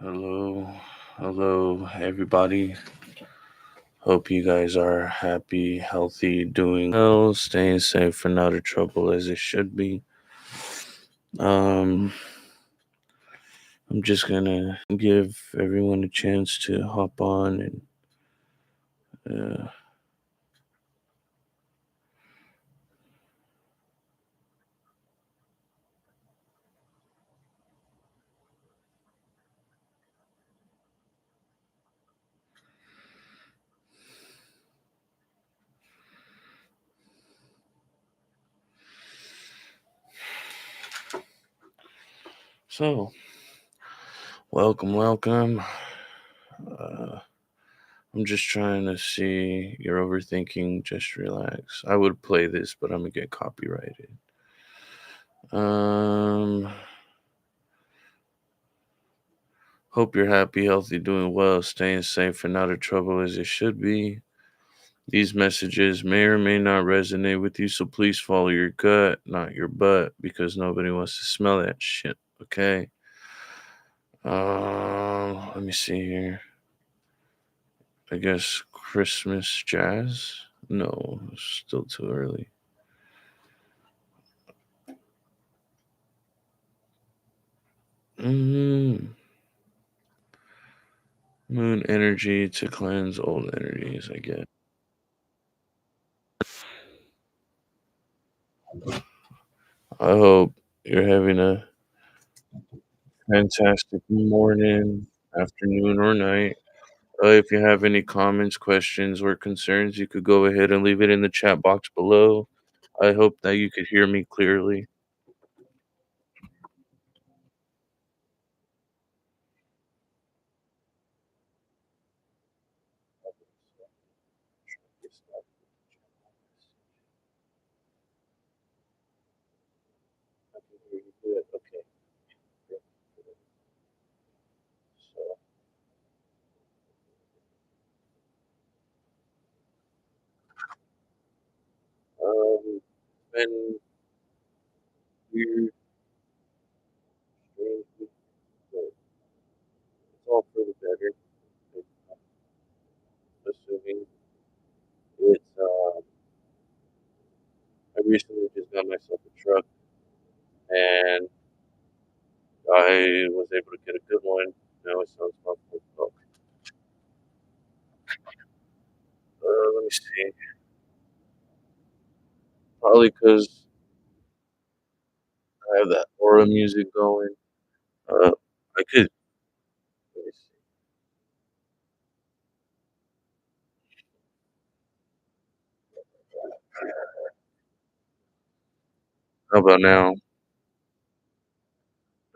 Hello, hello, everybody. Hope you guys are happy, healthy, doing well, staying safe, and out of trouble as it should be. Um, I'm just gonna give everyone a chance to hop on and so welcome, welcome. Uh, I'm just trying to see you're overthinking. Just relax. I would play this, but I'm gonna get copyrighted. Um. Hope you're happy, healthy, doing well, staying safe, and out of trouble as it should be. These messages may or may not resonate with you, so please follow your gut, not your butt, because nobody wants to smell that shit. Okay. Let me see here. I guess Christmas jazz. No, it's still too early. Mm, moon energy to cleanse old energies. I get. I hope you're having a fantastic morning, afternoon, or night. If you have any comments, questions, or concerns, you could go ahead and leave it in the chat box below. I hope that you could hear me clearly. I can hear you good. Okay. So, been weird, strange, but it's all for the better. It's, assuming I recently just got myself a truck, and I was able to get a good one. Now it sounds about full. Let me see. Probably because I have that aura music going. Uh, I could. Let me see. How about now?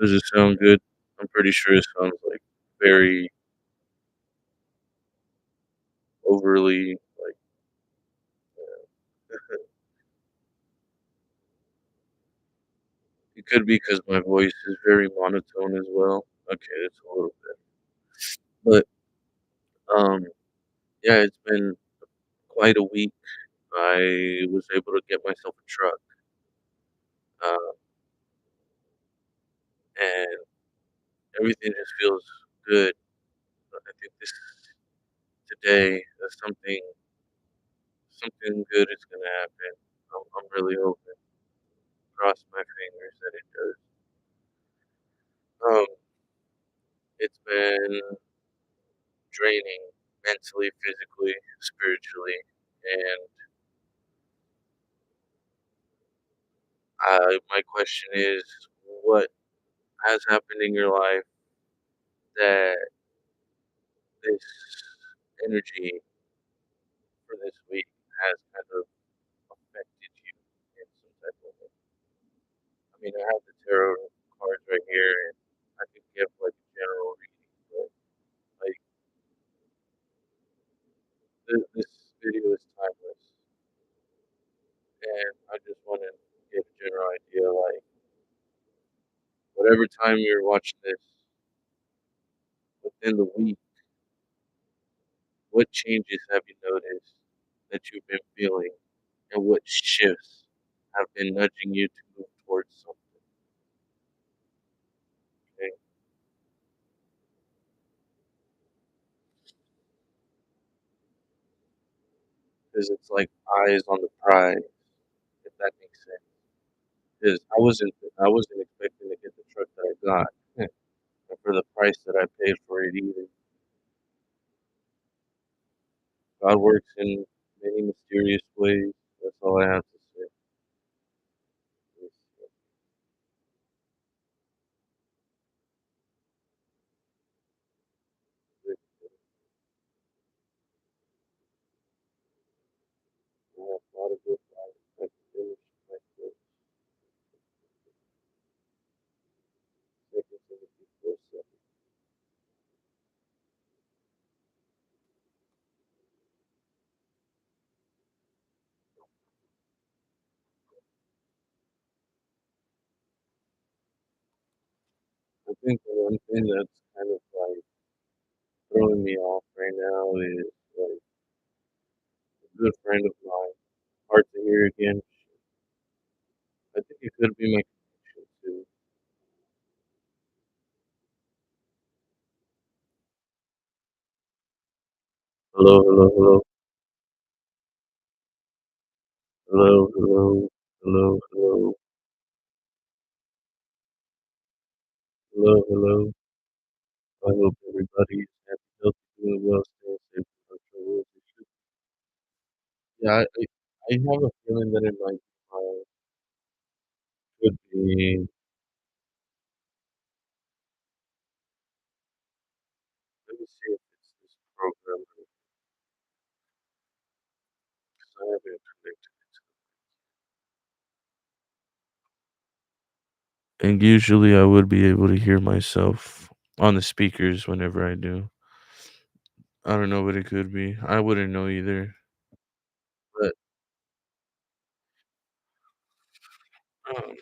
Does it sound good? I'm pretty sure it sounds like very overly like. It could be because my voice is very monotone as well. Okay, it's a little bit, but um, yeah, it's been quite a week. I was able to get myself a truck, uh, and everything just feels good. I think this today, something good is gonna happen. I'm really hoping. Cross my fingers that it does. Um, it's been draining mentally, physically, spiritually, and my question is, what has happened in your life that this energy for this week has kind of affected you in some type of way? I mean, I have the tarot cards right here, and I could give like a general reading, but like this video is timeless, and I just want to get a general idea, like whatever time you're watching this within the week, what changes have you noticed that you've been feeling, and what shifts have been nudging you to move towards something? Okay? 'cause it's like eyes on the prize, if that makes sense. 'Cause I wasn't expecting to get the truck that I got, and for the price that I paid for it either. God works in many mysterious ways. That's all I have to say. It's, I have a lot of good life. I can finish my course. Second Timothy 4:7. I think the one thing that's kind of like throwing me off right now is like a good friend of mine. Hard to hear again. I think it could be my connection too. Hello, hello, hello, hello, hello, hello, hello, hello, hello. I hope everybody is happy, healthy, doing well, staying safe, without trouble. Yeah, I have a feeling that it might could be. Let me see if it's this program because I haven't connected it. And usually I would be able to hear myself on the speakers whenever I do. I don't know what it could be. I wouldn't know either. But um,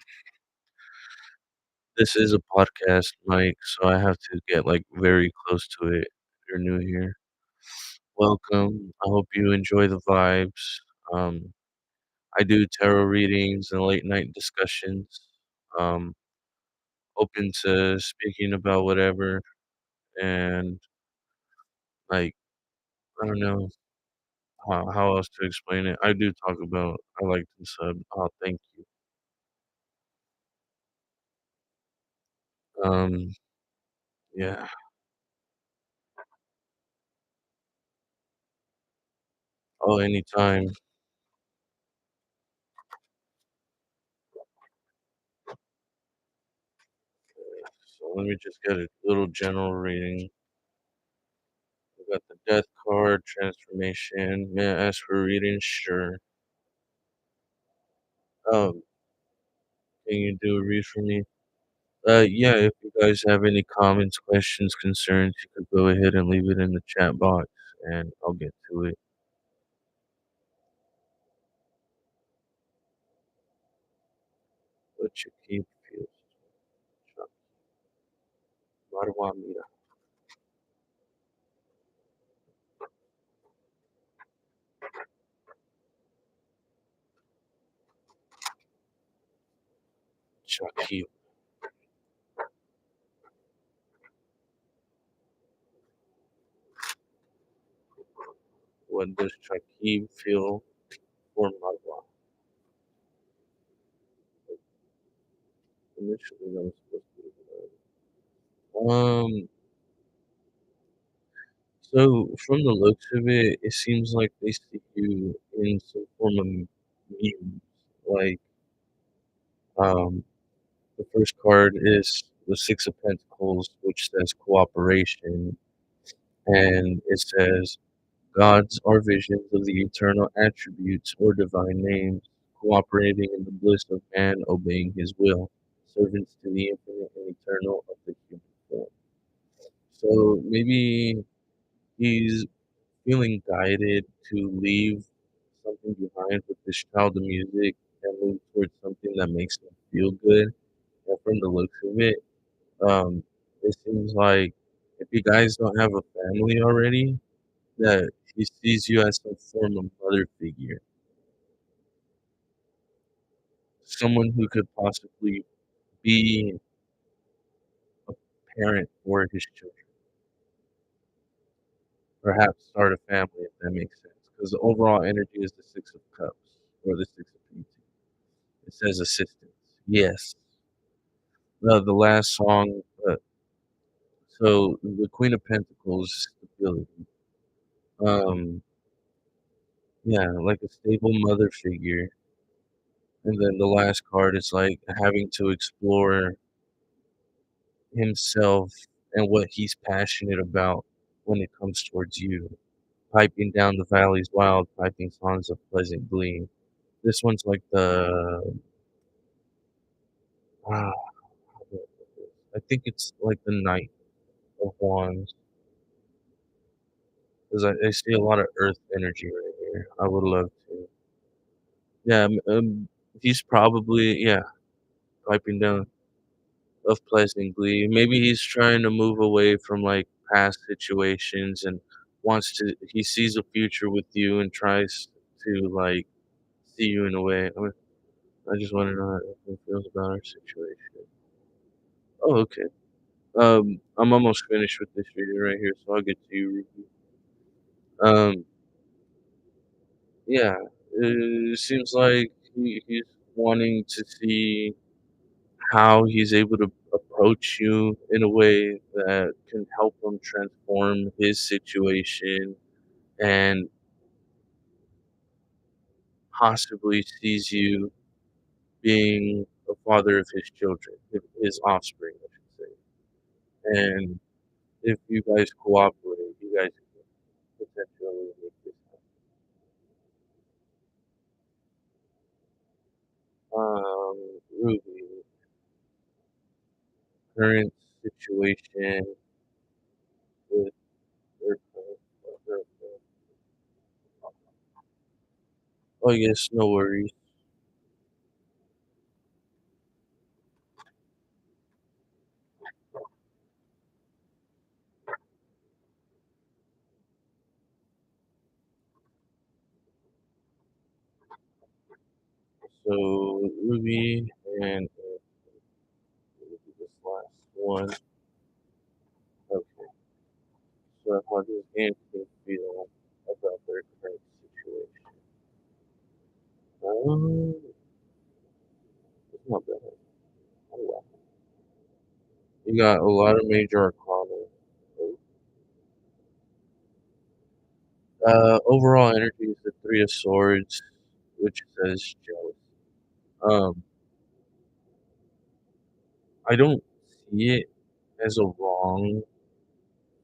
this is a podcast, Mike, so I have to get like very close to it. If you're new here, welcome. I hope you enjoy the vibes. Um, I do tarot readings and late night discussions. Um, open to speaking about whatever, and like I don't know how else to explain it. I do talk about I like to sub. Oh, thank you. Um, yeah. Oh, anytime. So let me just get a little general reading. We got the death card, transformation. May I ask for a reading? Sure. Um, can you do a read for me? Yeah, if you guys have any comments, questions, concerns, you could go ahead and leave it in the chat box and I'll get to it. What you keep feels. Marwa Mira. Shakib. What does Shakib feel for Marwa? Initially, that was supposed to be so from the looks of it, it seems like they see you in some form of meme. Like, um, the first card is the Six of Pentacles, which says cooperation, and it says gods are visions of the eternal attributes or divine names, cooperating in the bliss of man, obeying his will, servants to the infinite and eternal of the human form. So maybe he's feeling guided to leave something behind with this child of music and move towards something that makes him feel good. And from the looks of it, it seems like if you guys don't have a family already, that he sees you as some form of mother figure, someone who could possibly be a parent for his children, perhaps start a family if that makes sense. because the overall energy is the Six of Cups or the Six of Pentacles. It says assistance. Yes. The last song. So the Queen of Pentacles is stability. Um, yeah, like a stable mother figure. And then the last card is like having to explore himself and what he's passionate about when it comes towards you. Piping down the valley's wild, piping songs of pleasant glee. This one's like ah, I think it's like the Knight of Wands. Because I see a lot of earth energy right here. I would love to. Yeah, he's probably, yeah, piping down of pleasant glee. Maybe he's trying to move away from like past situations and he sees a future with you and tries to like see you in a way. I just want to know how he feels about our situation. Oh, okay. I'm almost finished with this reading right here, so I'll get to you, Ruby. Um, yeah, it seems like he's wanting to see how he's able to approach you in a way that can help him transform his situation and possibly sees you being a father of his children, his offspring, I should say. And if you guys cooperate, you guys can potentially make this happen. Ruby, current situation with her, her, oh yes, no worries. So Ruby and this last one. Okay, so how does Anthony feel about their current situation? It's not bad. Oh, wow. You got a lot of major arcana. Overall energy is the Three of Swords, which says jealous. Um, I don't see it as a wrong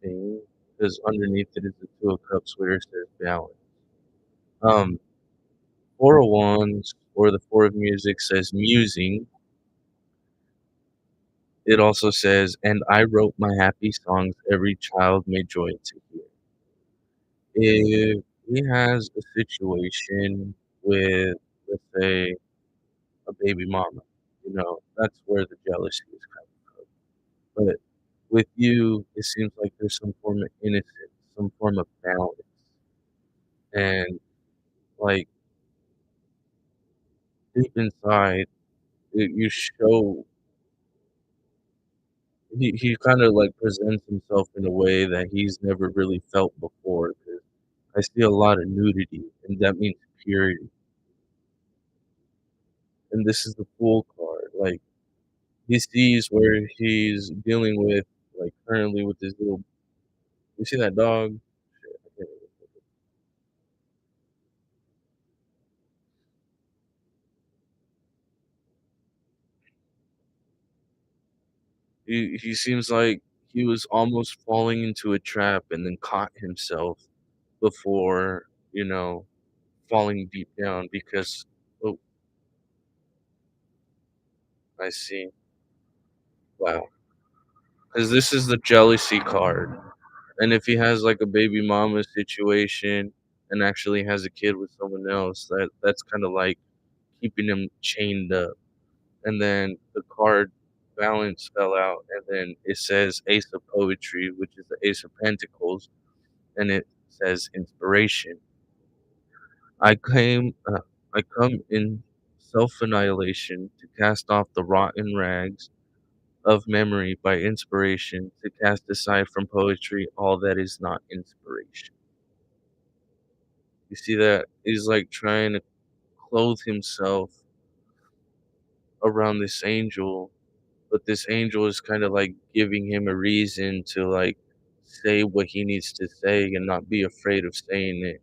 thing because underneath it is the Two of Cups where it says balance. Um, Four of Wands or the Four of Music says musing. It also says, and I wrote my happy songs every child may joy to hear. If he has a situation with, let's say, a baby mama, that's where the jealousy is coming from. But with you, it seems like there's some form of innocence, some form of balance. And like deep inside, you show he kind of like presents himself in a way that he's never really felt before. 'Cause I see a lot of nudity, and that means purity. And this is the Fool card. Like he sees where he's dealing with, like currently with this little. You see that dog? Shit, I can't even- He seems like he was almost falling into a trap and then caught himself before falling deep down because oh, I see. Wow. Because this is the jealousy card. And if he has like a baby mama situation and actually has a kid with someone else, that's kind of like keeping him chained up. And then the card balance fell out, and then it says Ace of Poetry, which is the Ace of Pentacles, and it says inspiration. I came, I come in self annihilation to cast off the rotten rags of memory by inspiration, to cast aside from poetry all that is not inspiration. You see that he's like trying to clothe himself around this angel, but this angel is kind of like giving him a reason to like say what he needs to say and not be afraid of saying it.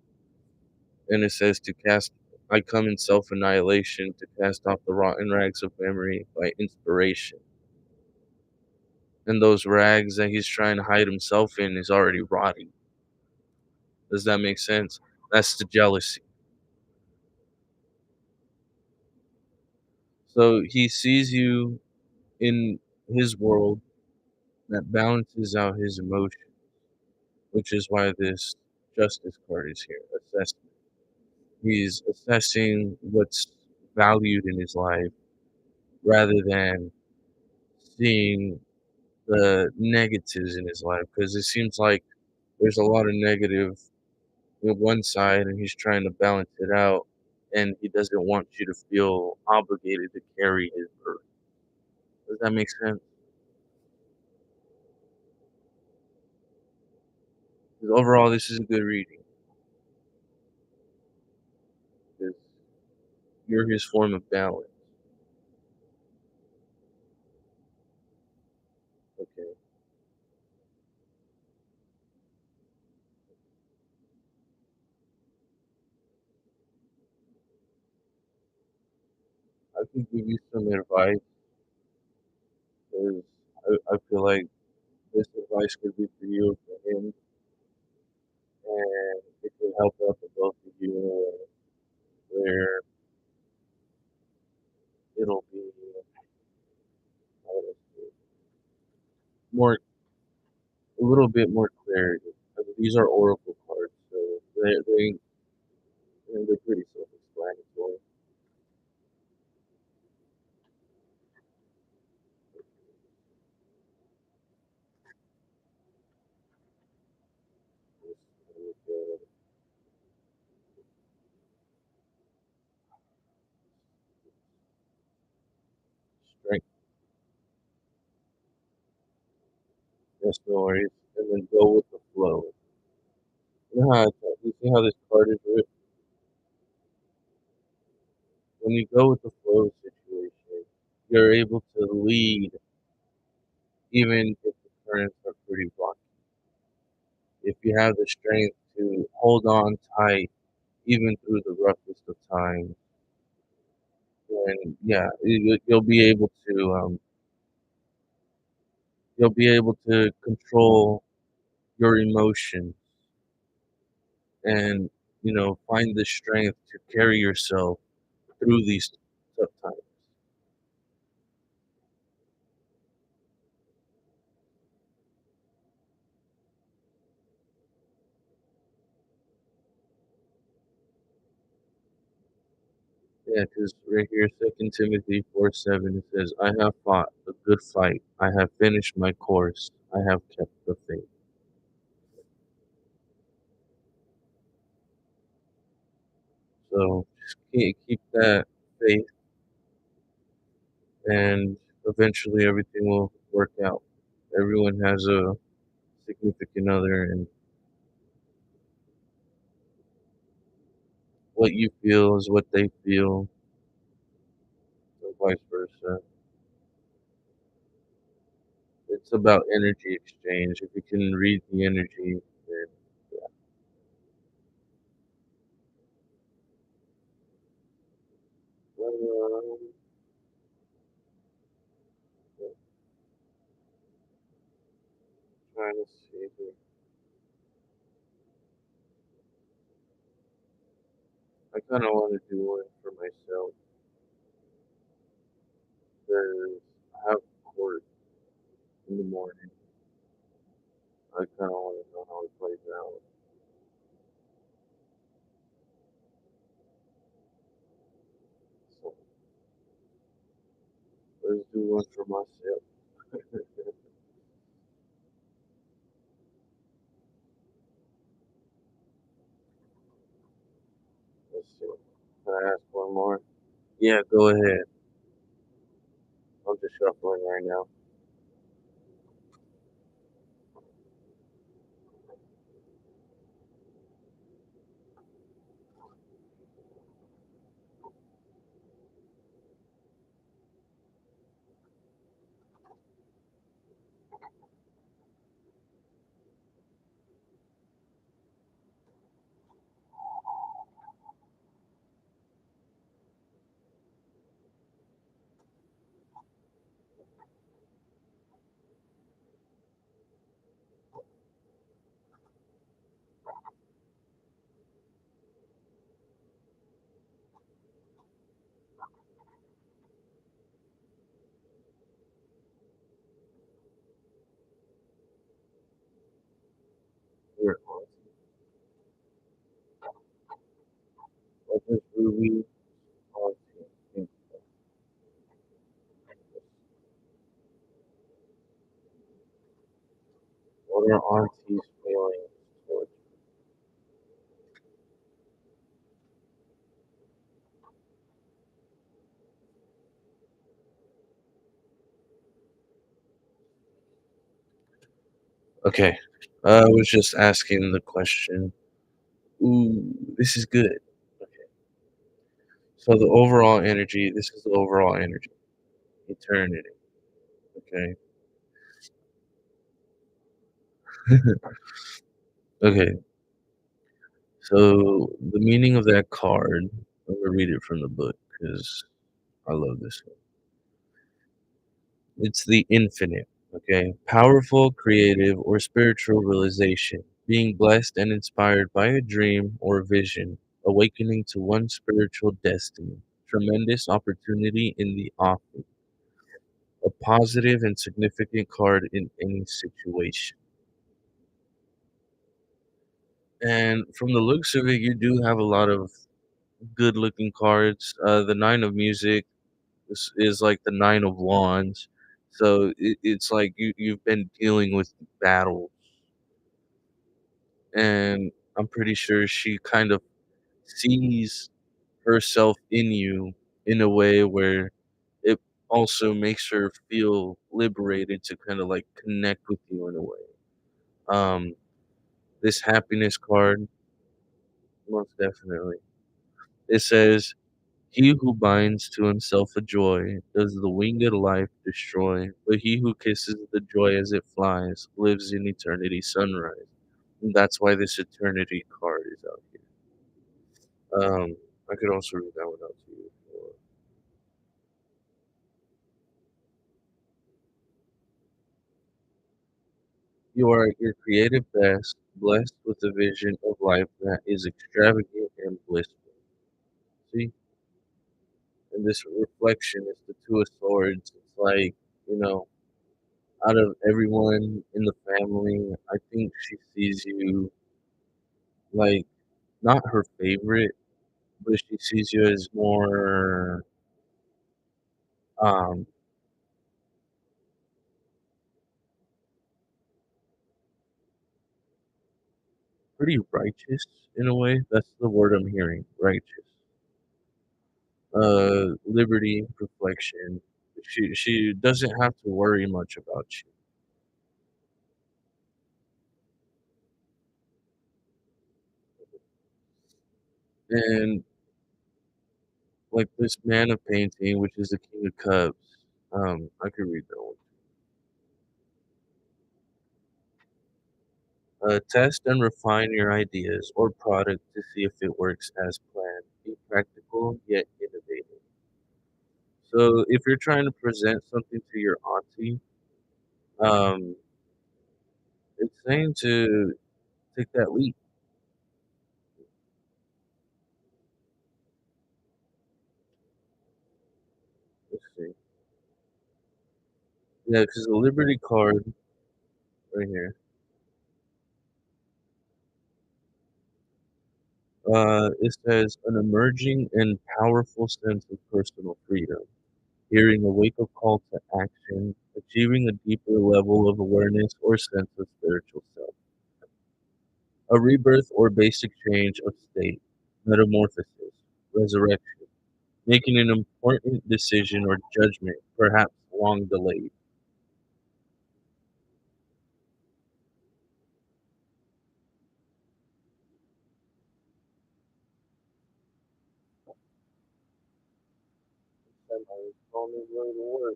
And it says to cast, I come in self annihilation to cast off the rotten rags of memory by inspiration. And those rags that he's trying to hide himself in is already rotting. Does that make sense? That's the jealousy. So he sees you in his world that balances out his emotion, which is why this justice card is here. Assessment. He's assessing what's valued in his life rather than seeing the negatives in his life. Because it seems like there's a lot of negative on one side, and he's trying to balance it out, and he doesn't want you to feel obligated to carry his burden. Does that make sense? 'Cause overall, this is a good reading. 'Cause you're his form of balance. Okay. I can give you some advice, 'cause I feel like this advice could be for you or for him, and it can help out the both of you in a way where it'll be, how would I say it, more a little bit more clarity. I mean, these are oracle cards, so they're pretty self-explanatory. With strength, and stories, and then go with the flow. You see how this card is written? When you go with the flow situation, you're able to lead even if the currents are pretty rocky. If you have the strength to hold on tight even through the roughest of times, then yeah, you'll be able to control your emotions and find the strength to carry yourself through these tough times. Yeah, because right here, 2 Timothy 4:7, it says, I have fought a good fight. I have finished my course. I have kept the faith. So just keep that faith, and eventually everything will work out. Everyone has a significant other, and what you feel is what they feel, or vice versa. It's about energy exchange. If you can read the energy, then yeah. Well, trying to see here. I kind of want to do one for myself because I have court in the morning. I kind of want to know how it plays out. So let's do one for myself. Let's see. Can I ask one more? Yeah, go ahead. I'm just shuffling right now. Your what does Ruby auntie think what are auntie's feelings towards Okay. I was just asking the question. Ooh, this is good. Okay. So the overall energy, this is the overall energy. Eternity. Okay. Okay. So the meaning of that card, I'm gonna read it from the book because I love this one. It's the infinite. Okay. Powerful, creative, or spiritual realization. Being blessed and inspired by a dream or vision, awakening to one's spiritual destiny. Tremendous opportunity in the offing. A positive and significant card in any situation. And from the looks of it, you do have a lot of good looking cards. The Nine of Music is like the Nine of Wands. So it's like you've been dealing with battles. And I'm pretty sure she kind of sees herself in you in a way where it also makes her feel liberated to kind of like connect with you in a way. Um, this happiness card, most definitely. It says, "He who binds to himself a joy does the winged life destroy, but he who kisses the joy as it flies lives in eternity sunrise." And that's why this eternity card is out here. I could also read that one out to you. You are at your creative best, blessed with a vision of life that is extravagant and blissful. See? And this reflection is the Two of Swords. It's like, you know, out of everyone in the family, I think she sees you like not her favorite, but she sees you as more um pretty righteous in a way. That's the word I'm hearing, righteous. Liberty, reflection. She doesn't have to worry much about you. And like this man of painting, which is the King of Cups, I could read that one. Test and refine your ideas or product to see if it works as planned. Be practical yet innovative. So if you're trying to present something to your auntie, um, it's saying to take that leap. Let's see. Yeah, because the Liberty card right here, it says an emerging and powerful sense of personal freedom, hearing a wake-up call to action, achieving a deeper level of awareness or sense of spiritual self, a rebirth or basic change of state, metamorphosis, resurrection, making an important decision or judgment, perhaps long delayed. Somebody's calling me to work.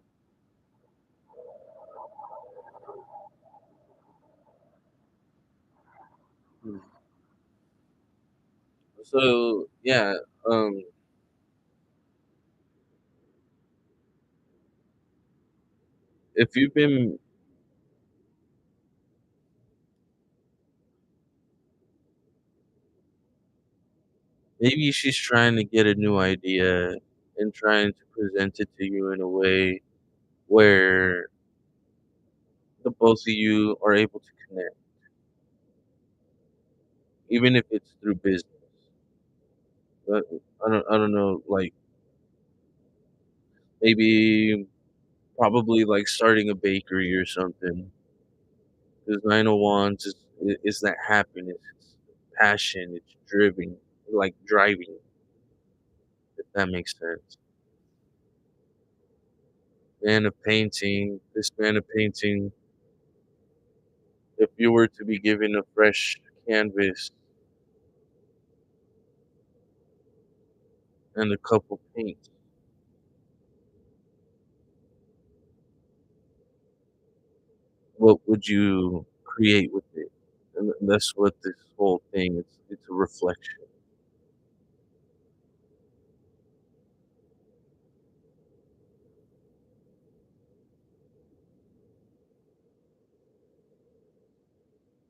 So yeah, um, if you've been maybe she's trying to get a new idea and trying to present it to you in a way where the both of you are able to connect, even if it's through business. But I don't know, like maybe probably like starting a bakery or something. Because 901s is that happiness, it's passion, it's driven, like driving, if that makes sense. Man of painting, this man of painting, if you were to be given a fresh canvas and a couple paints, what would you create with it? And that's what this whole thing is. It's a reflection.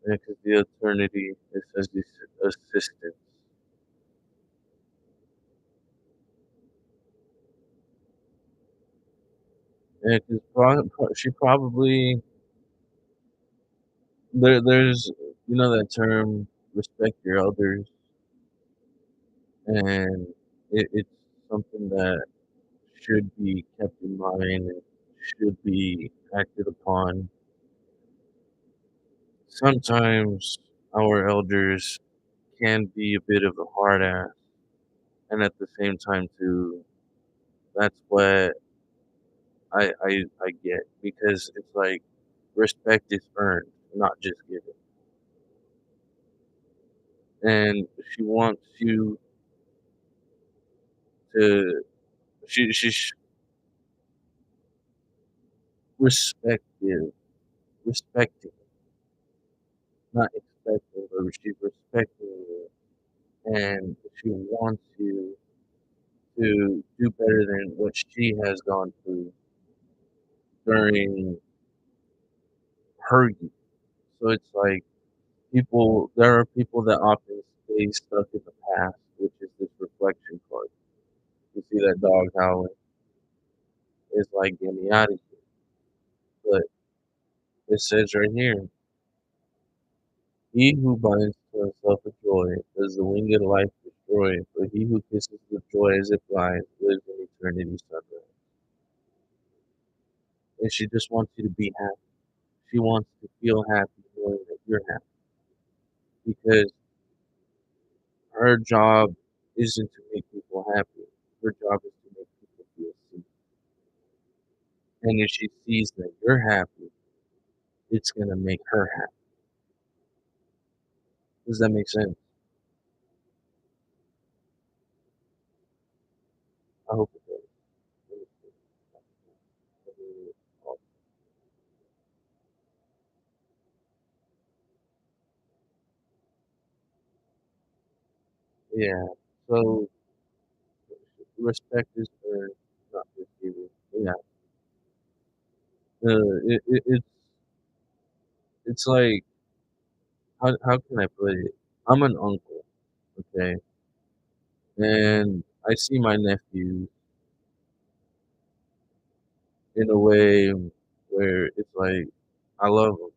Because the eternity is as this assistance. And because she probably there's that term respect your elders, and it's something that should be kept in mind and should be acted upon. Sometimes our elders can be a bit of a hard ass, and at the same time too, that's what I get because it's like respect is earned, not just given. And she wants you to she's respective, respecting, not expecting, but she's respecting you, and she wants you to do better than what she has gone through during her youth. So it's like there are people that often stay stuck in the past, which is this reflection card. You see that dog howling, it's like, get me out of here. But it says right here, he who binds to himself a joy does the winged life destroy, but he who kisses with joy as it flies lives in eternity sunrise. And she just wants you to be happy. She wants to feel happy knowing that you're happy. Because her job isn't to make people happy. Her job is to make people feel seen. And if she sees that you're happy, it's gonna make her happy. Does that make sense? I hope it does. Let me see. Let me- oh, yeah. So respect is earned, not just given. Yeah. It's like how can I put it? I'm an uncle, okay, and I see my nephews in a way where it's like I love them.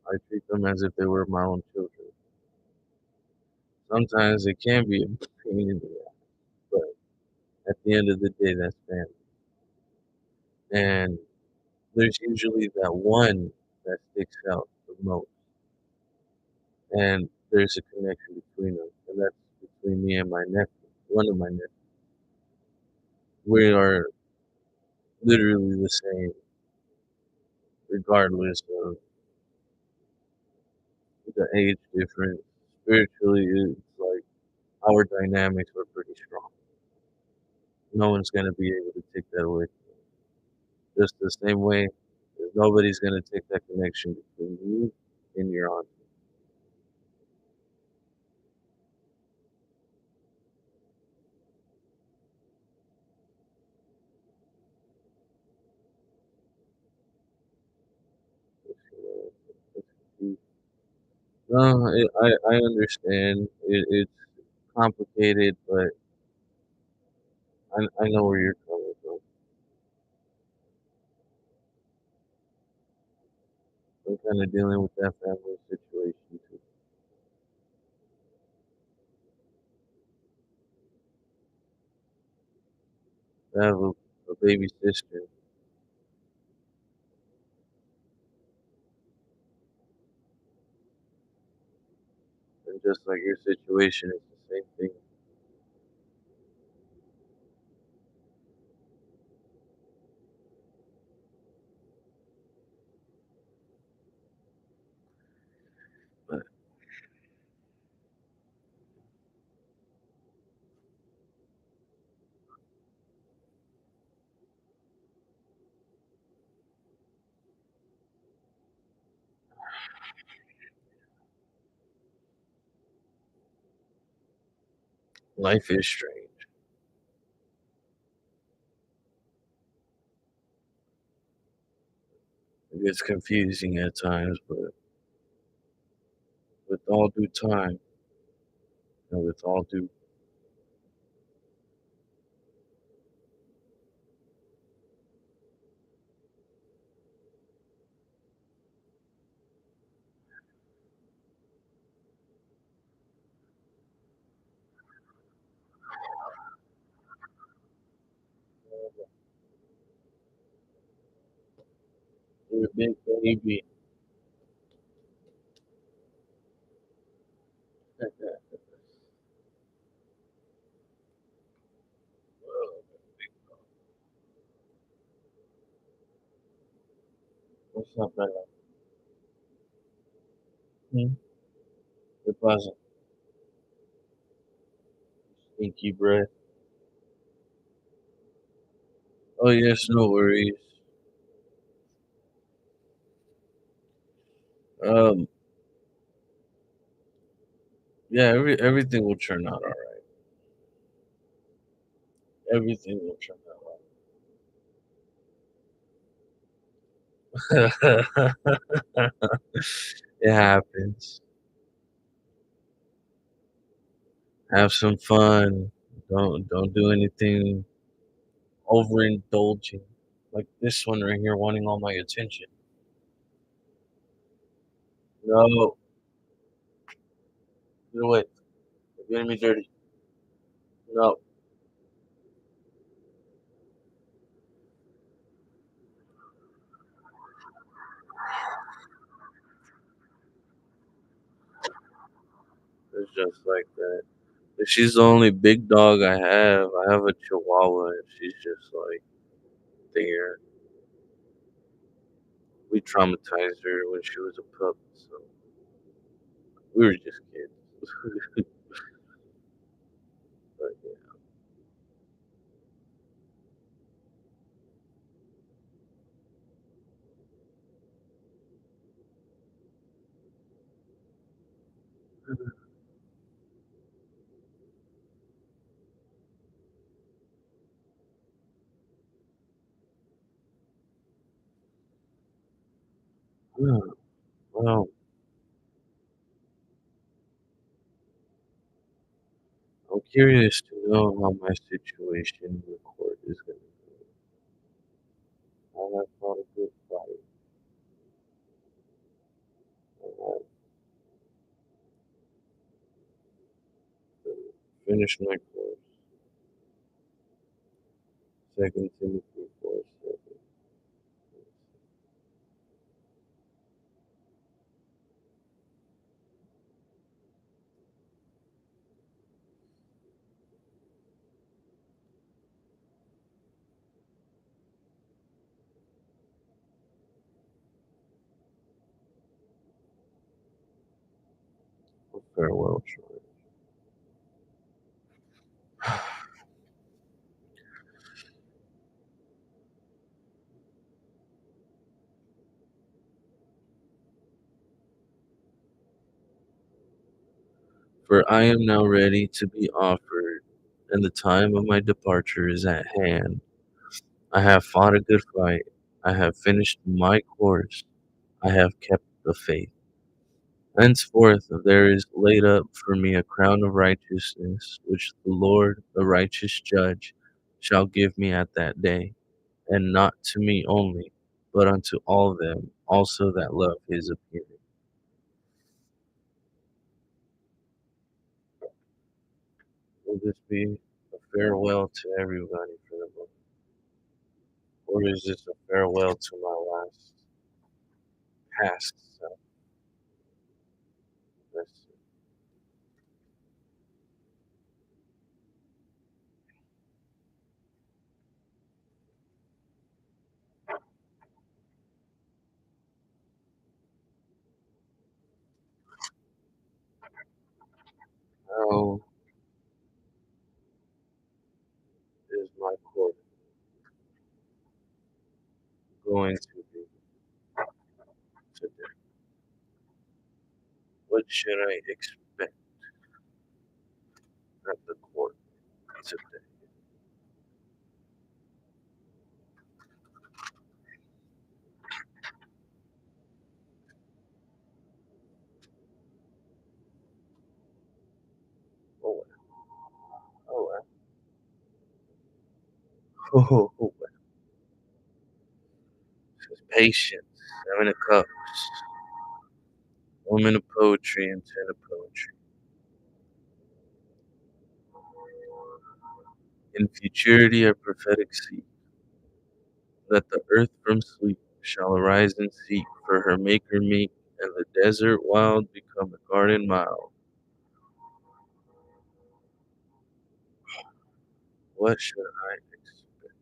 I treat them as if they were my own children. Sometimes it can be a pain in the ass, but at the end of the day, that's family. And there's usually that one that sticks out the most, and there's a connection between them, and that's between me and my nephew. One of my nephews. We are literally the same, regardless of the age difference. Spiritually, it's like our dynamics are pretty strong. No one's gonna be able to take that away. Just the same way, nobody's gonna take that connection between you and your aunt. I understand. It's complicated, but I know where you're coming from. I'm kinda dealing with that family situation too. I have a baby sister, and just like your situation, it's the same thing. But life is strange. It gets confusing at times, but with all due time and with all due you're a big baby. What's up, man? Hmm? ¿Qué pasa? Stinky breath. Oh, yes, no worries. Um, yeah, everything will turn out alright. Everything will turn out alright. It happens. Have some fun. Don't do anything overindulging. Like this one right here wanting all my attention. No, get away. You're getting me dirty. No, it's just like that. But she's the only big dog I have. I have a Chihuahua, and she's just like there. We traumatized her when she was a pup, so we were just kids. But yeah, yeah. Well, I'm curious to know how my situation in court is going to go. I have fought a good fight. I have finished my course. Second Timothy 4:7. A farewell short. For I am now ready to be offered, and the time of my departure is at hand. I have fought a good fight. I have finished my course. I have kept the faith. Henceforth there is laid up for me a crown of righteousness, which the Lord, the righteous judge, shall give me at that day, and not to me only, but unto all them also that love his appearing. Will this be a farewell to everybody for the moment? Or is this a farewell to my last past self? Let's see. How is my court going to be today? What should I expect at the court today? Oh, oh, oh, oh, patience, seven of cups, woman of poetry, and ten of poetry. In futurity a prophetic seed, that the earth from sleep shall arise and seek for her maker meek, and the desert wild become a garden mild. What should I expect?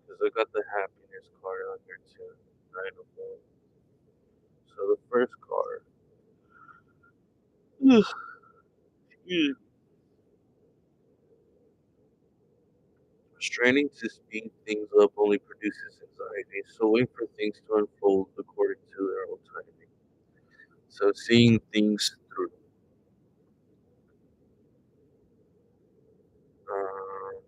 Because I got the happiness card on here too. Nine of Wands. So the first card, straining to speed things up only produces anxiety, so wait for things to unfold according to their own timing. So seeing things through. Uh,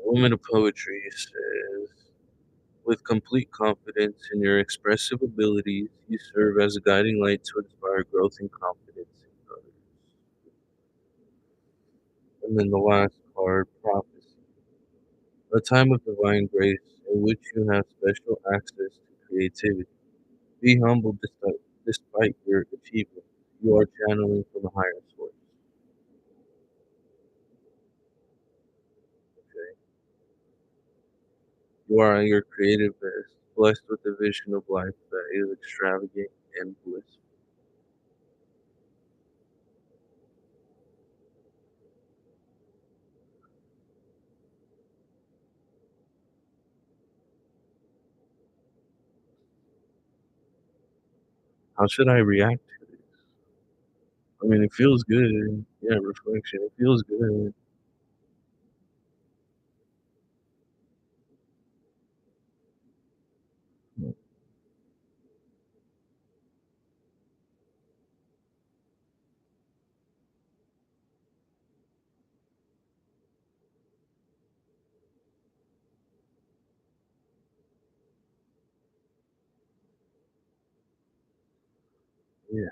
Woman of Poetry says, with complete confidence in your expressive abilities, you serve as a guiding light to inspire growth and confidence in others. And then the last card, Prophecy. A time of divine grace in which you have special access to creativity. Be humble despite your achievements. You are channeling from a higher source. Okay? You are at your creative best, blessed with a vision of life that is extravagant and blissful. How should I react to this? I mean, it feels good. Yeah, reflection. It feels good. Yeah,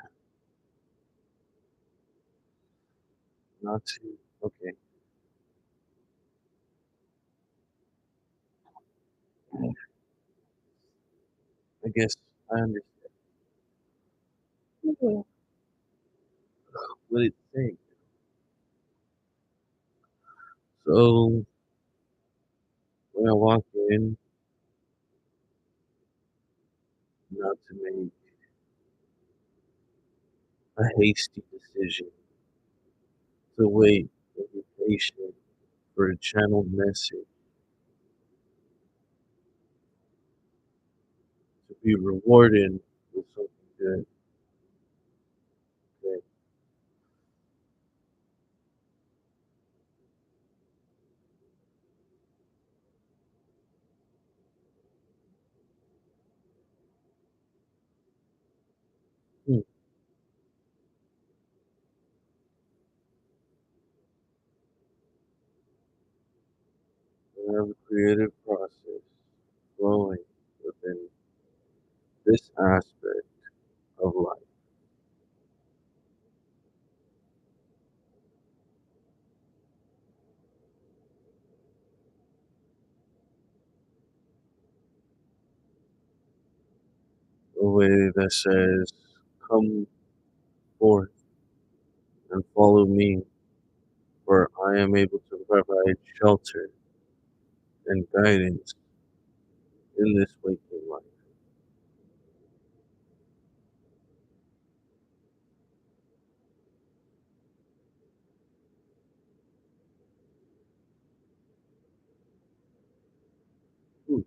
not too. Okay. I guess I understand what it's saying. So when I walk in, not to make a hasty decision, to wait and be patient for a channeled message, to be rewarded with something good. Okay. Hmm. I have a creative process. growing within this aspect of life. A way that says, "Come forth and follow me, for I am able to provide shelter and guidance in this waking life." Hmm,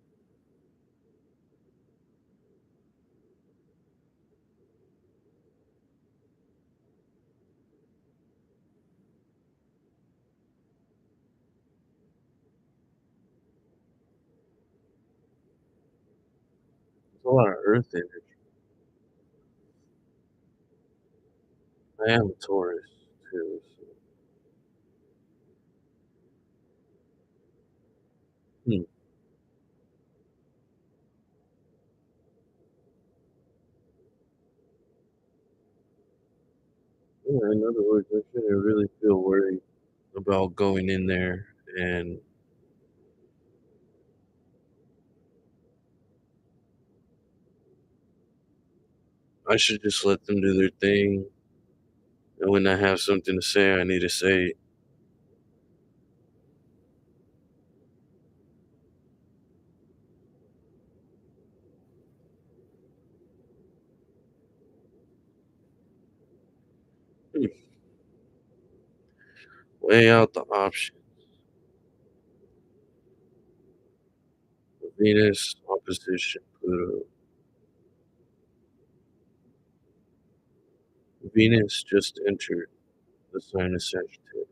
there's a lot of earth energy. I am a Taurus too, so hmm. Yeah, in other words, I shouldn't really feel worried about going in there, and I should just let them do their thing. And when I have something to say, I need to say it. Hmm. Weigh out the option. Venus opposition Pluto. Venus just entered the sign of Sagittarius.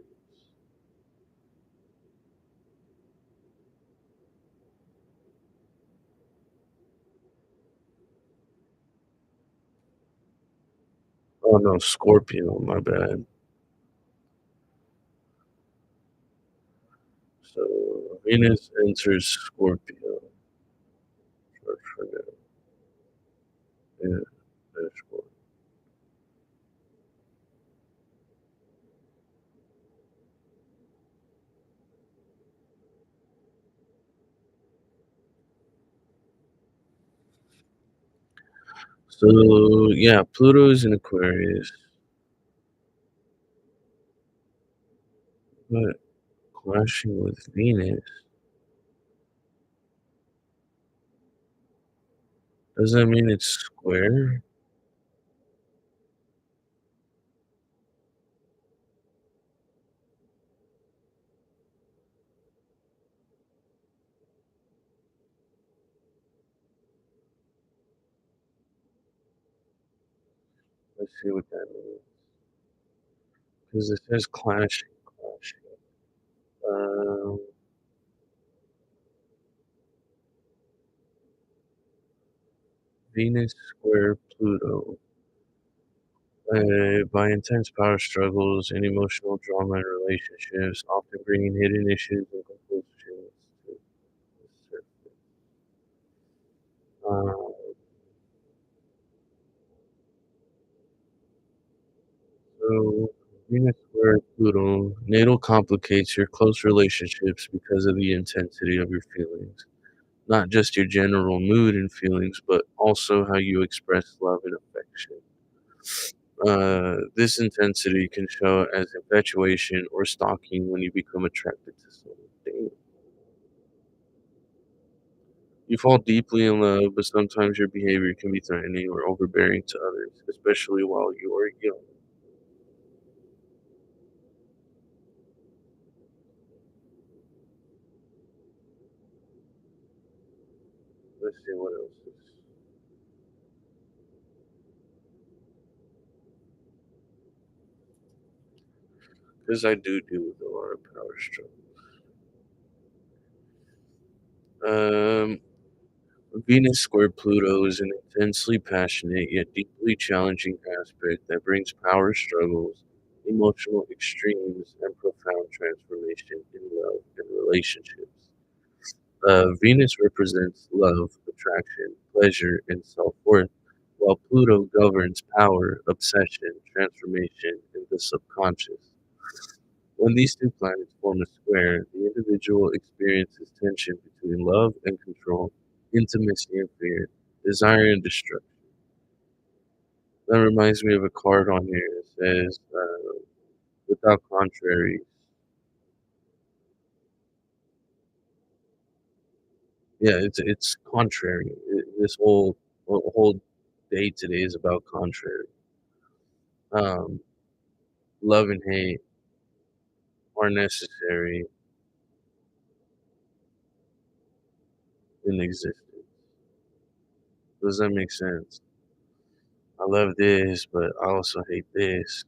Oh no, Scorpio, my bad. So Venus enters Scorpio. For now. Yeah, that's Scorpio. So yeah, Pluto is in Aquarius, but clashing with Venus. Does that mean it's square? Let's see what that means. Because it says clashing, clashing. Um, Venus square Pluto. By intense power struggles and emotional drama in relationships, often bringing hidden issues and conclusions to the surface. Um, so, Venus square Pluto, natal complicates your close relationships because of the intensity of your feelings. Not just your general mood and feelings, but also how you express love and affection. This intensity can show as infatuation or stalking when you become attracted to someone. Damn. You fall deeply in love, but sometimes your behavior can be threatening or overbearing to others, especially while you are young. Let's see what else is. Because I do deal with a lot of power struggle. Um, Venus square Pluto is an intensely passionate yet deeply challenging aspect that brings power struggles, emotional extremes, and profound transformation in love and relationships. Venus represents love, attraction, pleasure, and self worth, while Pluto governs power, obsession, transformation, and the subconscious. When these two planets form a square, the individual experiences tension between love and control, intimacy and fear, desire and destruction. That reminds me of a card on here that says, without contraries. Yeah, it's contrary. This whole day today is about contrary. Um, Love and hate are necessary in existence. Does that make sense? I love this, but I also hate this,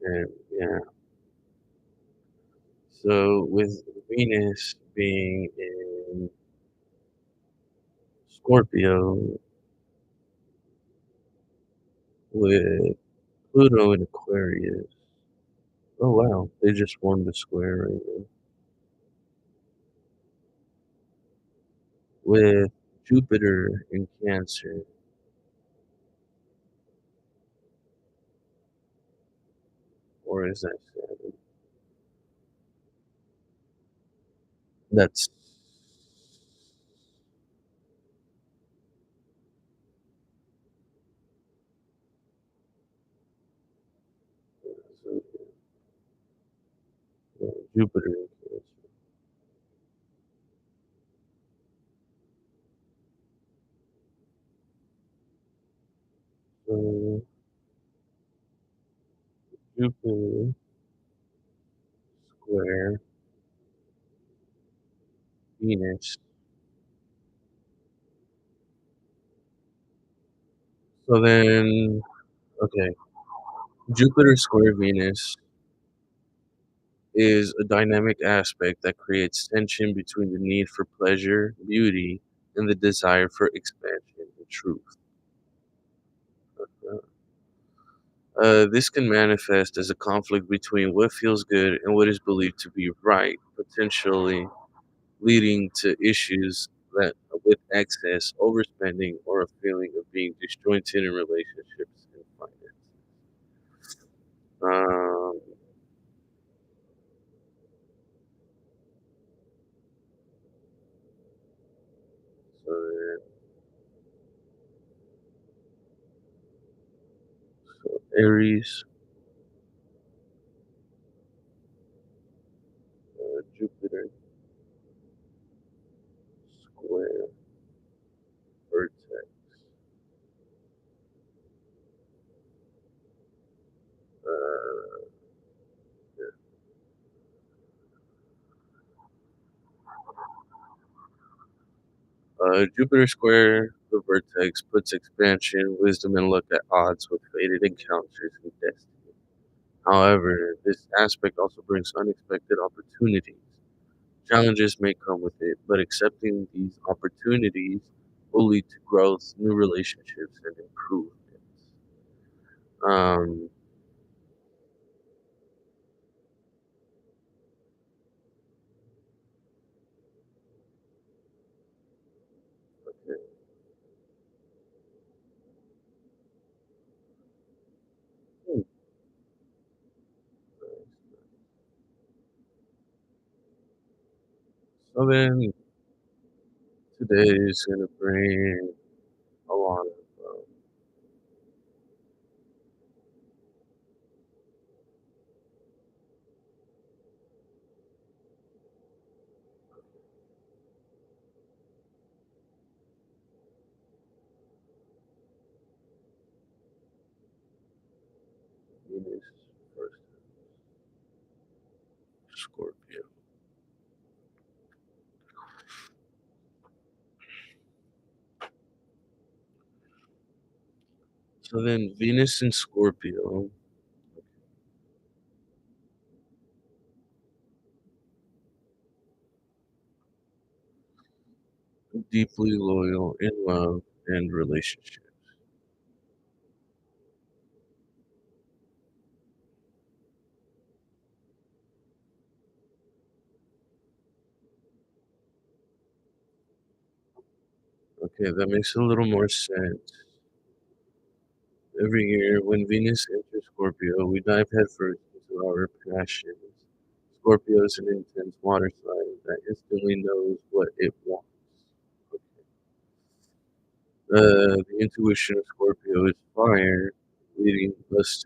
and yeah. So with Venus being in Scorpio, with Pluto in Aquarius. Oh wow, they just formed a square right there. With Jupiter in Cancer, or is that Saturn? That's so, yeah, Jupiter in Cancer. So Jupiter square Venus. So then, okay, Jupiter square Venus is a dynamic aspect that creates tension between the need for pleasure, beauty, and the desire for expansion and truth. This can manifest as a conflict between what feels good and what is believed to be right, potentially leading to issues that with excess, overspending, or a feeling of being disjointed in relationships and finance. Um, so, so Aries, Jupiter, square, vertex. Uh, Jupiter square, the vertex, puts expansion, wisdom, and luck at odds with fated encounters and destiny. However, this aspect also brings unexpected opportunities. Challenges may come with it, but accepting these opportunities will lead to growth, new relationships, and improvements. Um, okay. Hmm. So then today is going to bring a lot of Venus first Scorpio. So then Venus in Scorpio, deeply loyal in love and relationships. Okay, that makes a little more sense. Every year, when Venus enters Scorpio, we dive headfirst into our passions. Scorpio is an intense water sign that instantly knows what it wants. The intuition of Scorpio is fire, leading us